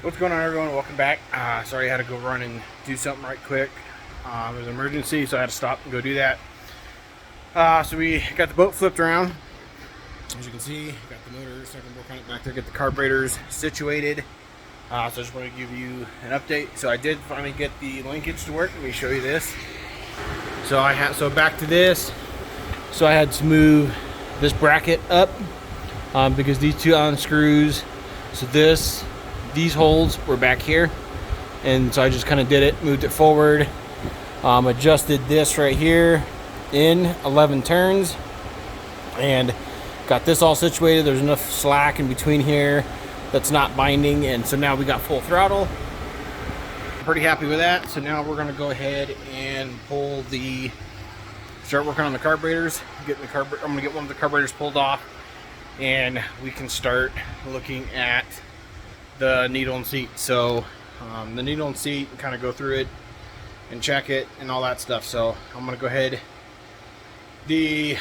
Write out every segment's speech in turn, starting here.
What's going on, everyone? Welcome back. Sorry I had to go run and do something right quick. It was an emergency, so I had to stop and go do that. So we got the boat flipped around. As you can see, got the motor, second work on it back there, get the carburetors situated. So I just want to give you an update. So I did finally get the linkage to work. Let me show you this. So back to this. So I had to move this bracket up because these two unscrews. So these holes were back here, and so I just kind of did it, moved it forward, adjusted this right here in 11 turns, and got this all situated. There's enough slack in between here that's not binding, and so now we got full throttle. I'm pretty happy with that. So now we're going to go ahead and start working on the carburetors. I'm going to get one of the carburetors pulled off, and we can start looking at the needle and seat. So the needle and seat, kind of go through it and check it and all that stuff. So I'm gonna go ahead. The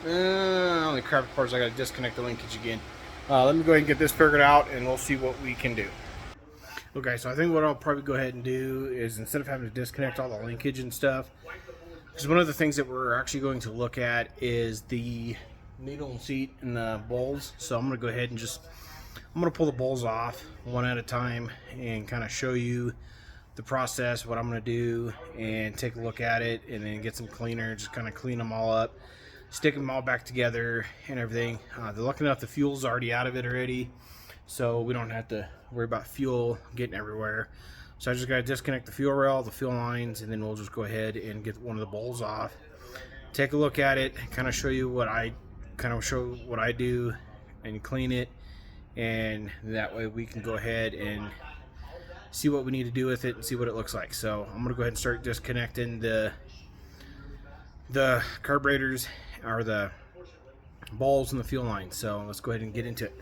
only crap parts, I gotta disconnect the linkage again. Let me go ahead and get this figured out, and we'll see what we can do. Okay, so I think what I'll probably go ahead and do is, instead of having to disconnect all the linkage and stuff, because one of the things that we're actually going to look at is the needle and seat and the bowls. So I'm gonna go ahead and I'm going to pull the bowls off one at a time and kind of show you the process, what I'm going to do, and take a look at it, and then get some cleaner, just kind of clean them all up, stick them all back together and everything. They're lucky enough the fuel's already out of it already, so we don't have to worry about fuel getting everywhere. So I just got to disconnect the fuel rail, the fuel lines, and then we'll just go ahead and get one of the bowls off, take a look at it, kind of show you what I do, and clean it. And that way we can go ahead and see what we need to do with it and see what it looks like. So I'm gonna go ahead and start disconnecting the carburetors, or the balls, and the fuel lines. So let's go ahead and get into it.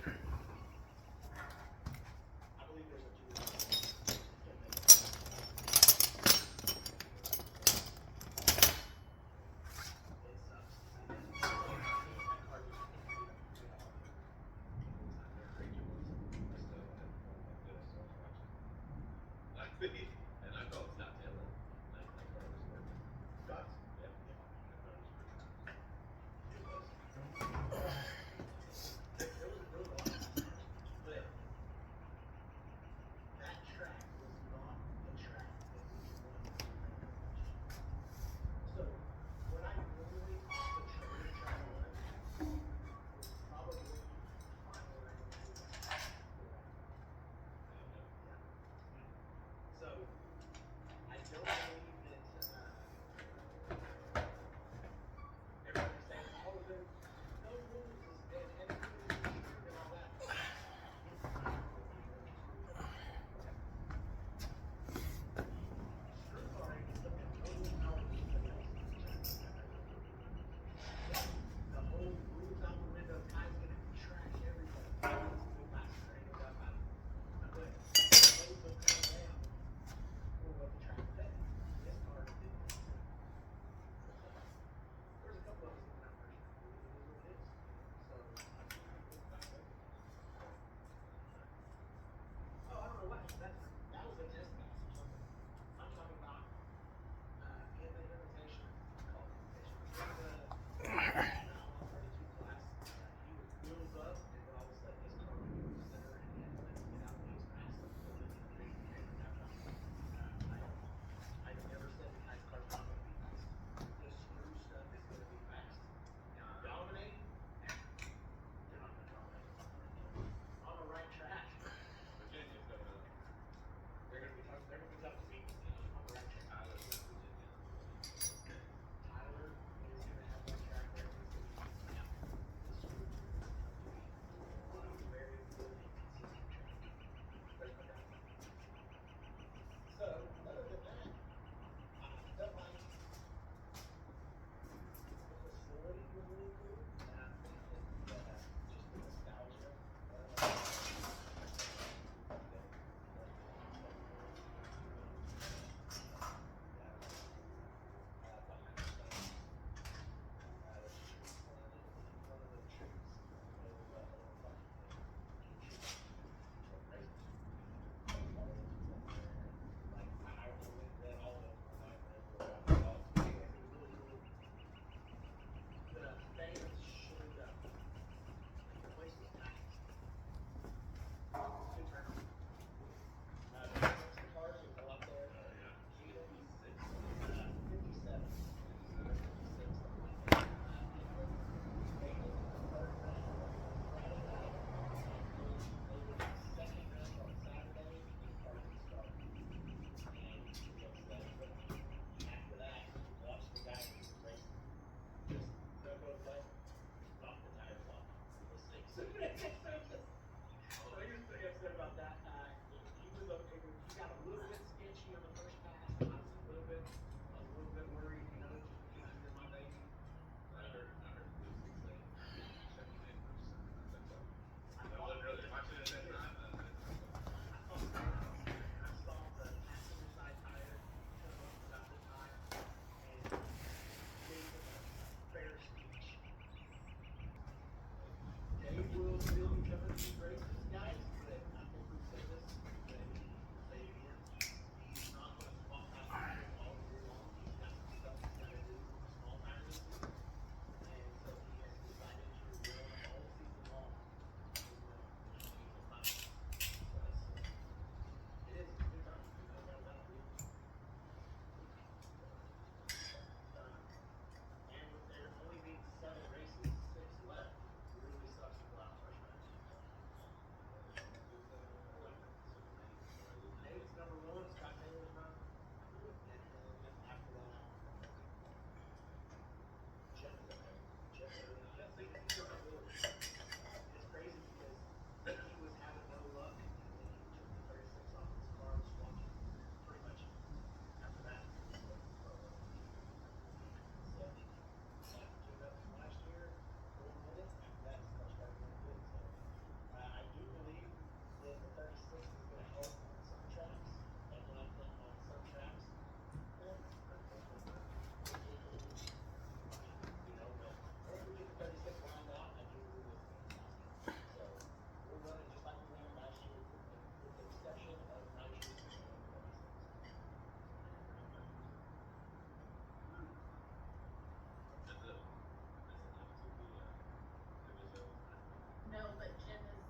No, but Jen is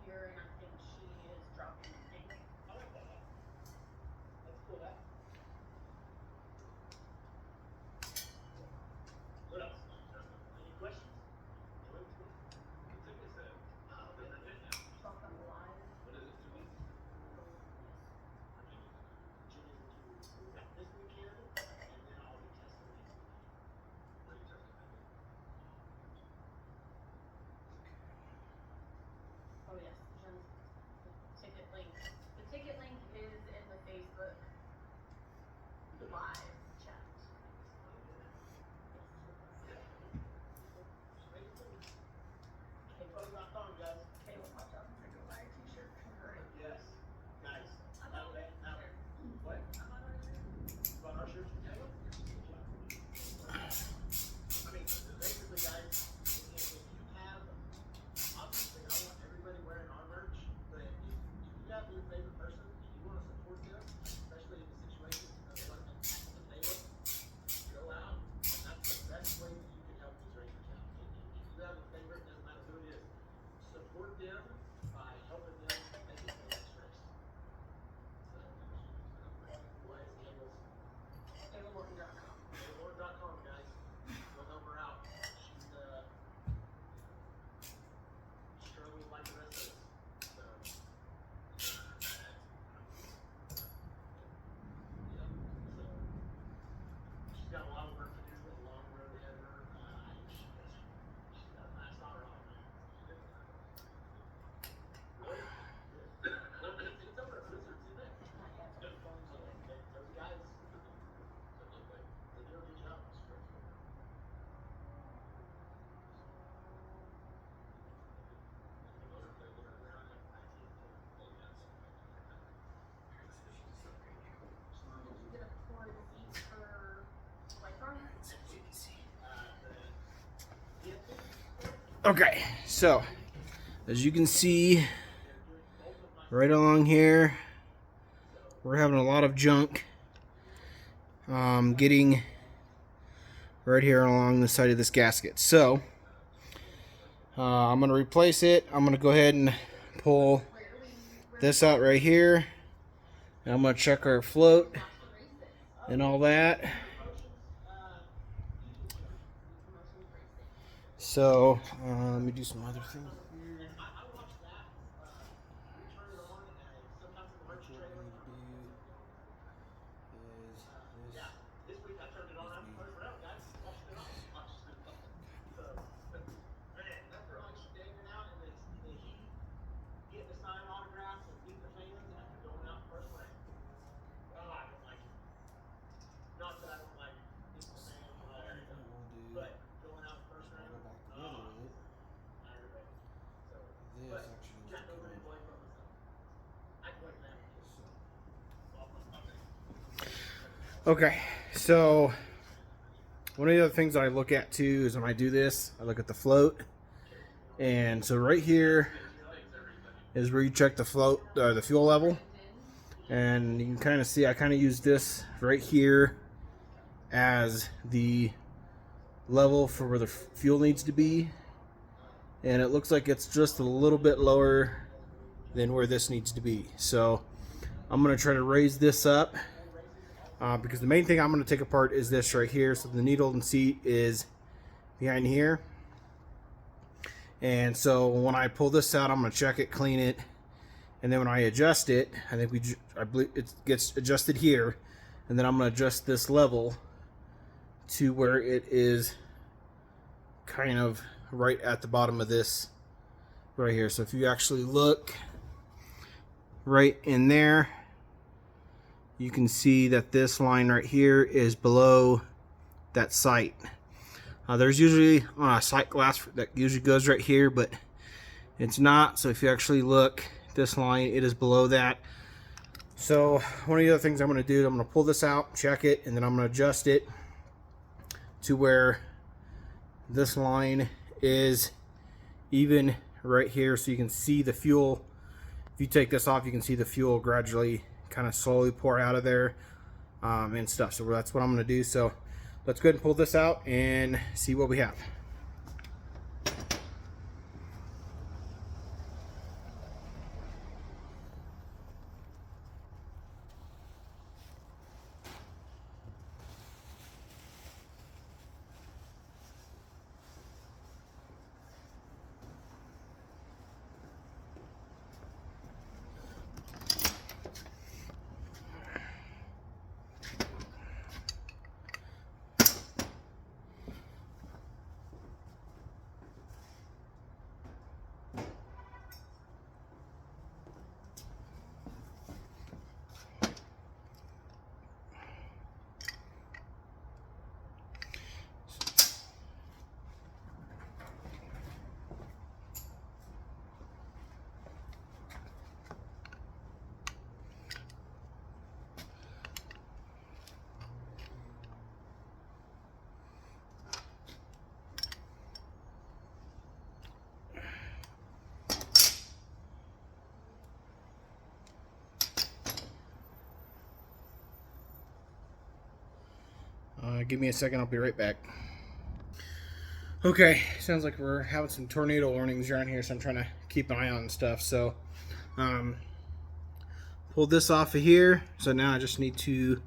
here, and I think she is dropping the date. I like that. That's cool. That. What else? Any questions? Talking live. What is it? 2 weeks? Yes. Virginia's in 2 weeks. So we got this weekend, and then I'll be testing next weekend. Where are you testing? Oh yes, Jen's the ticket link. The ticket link is in the Facebook live chat. Kayla.com, guys. Kayla popped up and said go buy a t-shirt from her. Yes. Guys. I bought our shirt. What? I bought our shirt. You bought our shirts from Kayla? Good job. I mean, basically, guys, if you have, obviously, I want everybody wearing our merch, but if you have your favorite person and you want to support them, especially in the situation of what happened to Kayla, go out, and that's the best way that you can help these racers out. If you have a favorite, doesn't matter who it is, support them by helping them make it to the next race. So, what is Kayla's? KaylaMorton.com. KaylaMorton.com, guys. Go help her out. She's struggling like the rest of us. So, yeah. So, she's got a lot of work to do, a long road ahead of her. She's got a fast hour on her. Really? Good. Well, it's over at Blizzard's, isn't it? Not yet. Those guys, they do a good job. Get a cord seat for white car. Okay, so as you can see right along here, we're having a lot of junk getting right here along the side of this gasket. So I'm going to replace it. I'm going to go ahead and pull this out right here. And I'm going to check our float and all that. So let me do some other things here. This week I turned it on after first round, guys. Watched it off. So, man, nothing like standing out in the heat, getting to sign autographs and meet the fans after going out first round. Oh, I don't like it. Not that I don't like meeting the fans and all that stuff, but going out first round, aggravating. So, but got nobody to blame but myself. I can blame them. Okay, so one of the other things that I look at too is when I do this, I look at the float. And so right here, is where you check the float or the fuel level, and you can kind of see I kind of use this right here as the level for where the fuel needs to be, and it looks like it's just a little bit lower than where this needs to be. So I'm going to try to raise this up because the main thing I'm going to take apart is this right here. So the needle and seat is behind here, and so when I pull this out, I'm going to check it, clean it, and then when I adjust it, I believe it gets adjusted here, and then I'm going to adjust this level to where it is kind of right at the bottom of this right here. So if you actually look right in there, you can see that this line right here is below that sight. There's usually on a sight glass that usually goes right here, but it's not. So if you actually look, this line, it is below that. So one of the other things I'm going to do, I'm going to pull this out, check it, and then I'm going to adjust it to where this line is even right here, so you can see the fuel. If you take this off, you can see the fuel gradually kind of slowly pour out of there and stuff. So that's what I'm going to do. So let's go ahead and pull this out and see what we have. Give me a second, I'll be right back. Okay, sounds like we're having some tornado warnings around here, so I'm trying to keep an eye on stuff. So, pulled this off of here. So now I just need to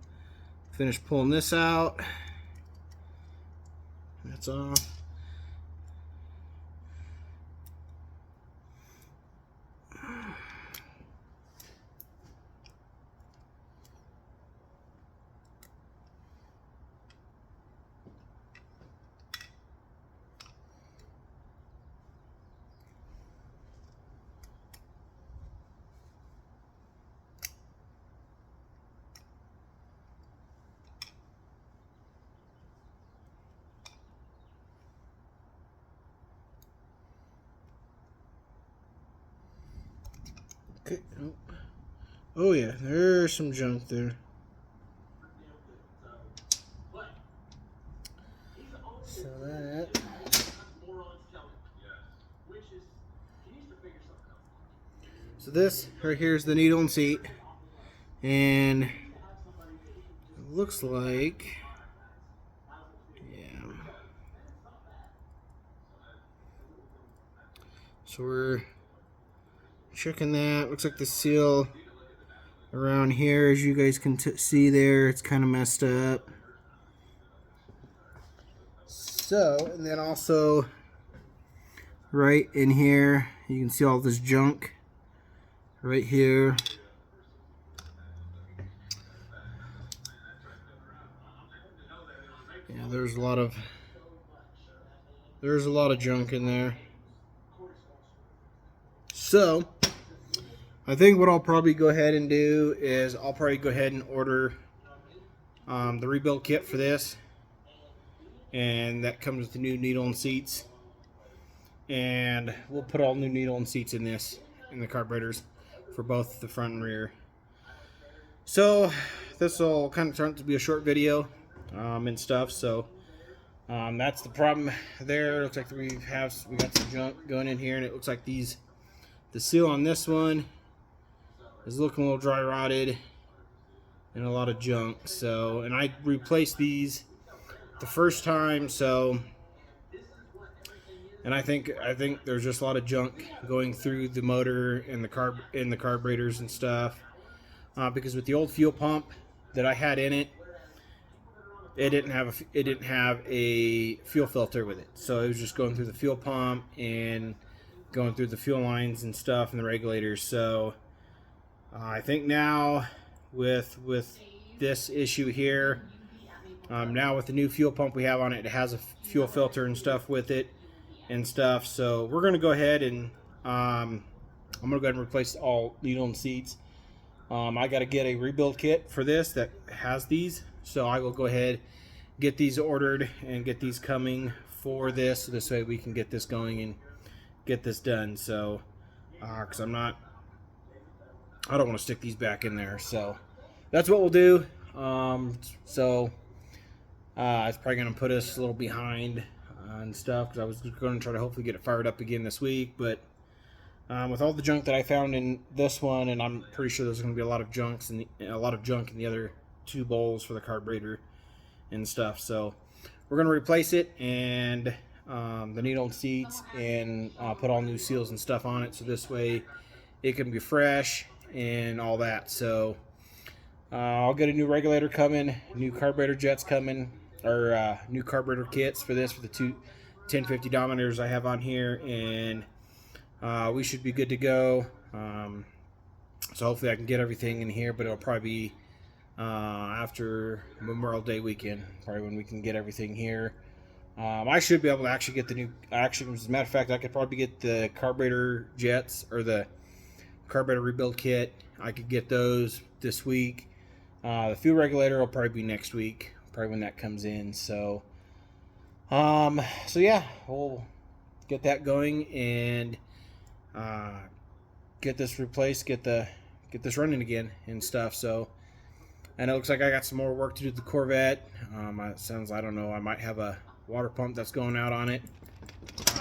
finish pulling this out. That's off. Okay. Oh yeah, there's some junk there. So that. So this right here is the needle and seat, and it looks like, yeah. So we're checking that. Looks like the seal around here, as you guys can see there, it's kind of messed up. So, and then also right in here, you can see all this junk right here. Yeah, there's a lot of junk in there. So I think what I'll probably go ahead and do is I'll probably go ahead and order the rebuild kit for this, and that comes with the new needle and seats, and we'll put all new needle and seats in the carburetors for both the front and rear. So this will kind of turn out to be a short video and stuff. So that's the problem there. It looks like we got some junk going in here, and it looks like these the seal on this one is looking a little dry rotted and a lot of junk. So, and I replaced these the first time, so, and I think there's just a lot of junk going through the motor and the carburetors and stuff, because with the old fuel pump that I had in it, it didn't have a fuel filter with it, so it was just going through the fuel pump and going through the fuel lines and stuff and the regulators. So I think now with this issue here, now with the new fuel pump we have on it, it has a fuel filter and stuff with it and stuff. So we're going to go ahead and I'm going to go ahead and replace all needle and seats. I got to get a rebuild kit for this that has these, so I will go ahead, get these ordered and get these coming for this, so this way we can get this going and get this done. So because I don't want to stick these back in there, so that's what we'll do. It's probably going to put us a little behind and stuff, because I was going to try to hopefully get it fired up again this week, but with all the junk that I found in this one, and I'm pretty sure there's going to be a lot of junk in the other two bowls for the carburetor and stuff. So we're going to replace it, and the needle and seats, and put all new seals and stuff on it, so this way it can be fresh and all that. So I'll get a new regulator coming, new carburetor jets coming, or new carburetor kits for this, for the two 1050 Dominators I have on here, and we should be good to go. So hopefully I can get everything in here, but it'll probably be after Memorial Day weekend, probably when we can get everything here. I should be able to actually get the new, as a matter of fact, I could probably get the carburetor jets, or the carburetor rebuild kit. I could get those this week. The fuel regulator will probably be next week, probably when that comes in. So yeah, we'll get that going and get this replaced, get this running again and stuff. So, and it looks like I got some more work to do with the Corvette. It sounds, I don't know, I might have a water pump that's going out on it. It's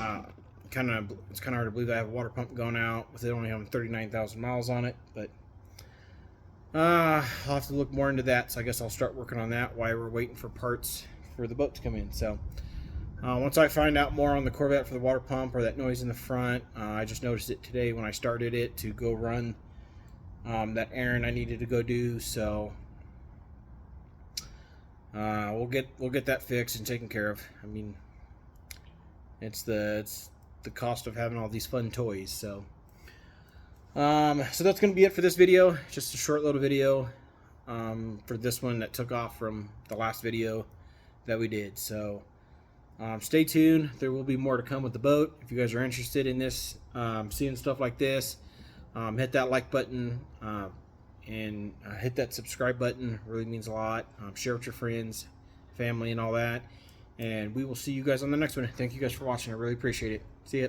kind of hard to believe I have a water pump going out with it only having 39,000 miles on it, but I'll have to look more into that. So I guess I'll start working on that while we're waiting for parts for the boat to come in. So once I find out more on the Corvette for the water pump, or that noise in the front, I just noticed it today when I started it to go run that errand I needed to go do. So we'll get that fixed and taken care of. I mean, it's the cost of having all these fun toys. So so that's going to be it for this video. Just a short little video for this one that took off from the last video that we did. So stay tuned. There will be more to come with the boat. If you guys are interested in this, seeing stuff like this, hit that like button and hit that subscribe button. It really means a lot. Share with your friends, family, and all that. And we will see you guys on the next one. Thank you guys for watching. I really appreciate it. See ya.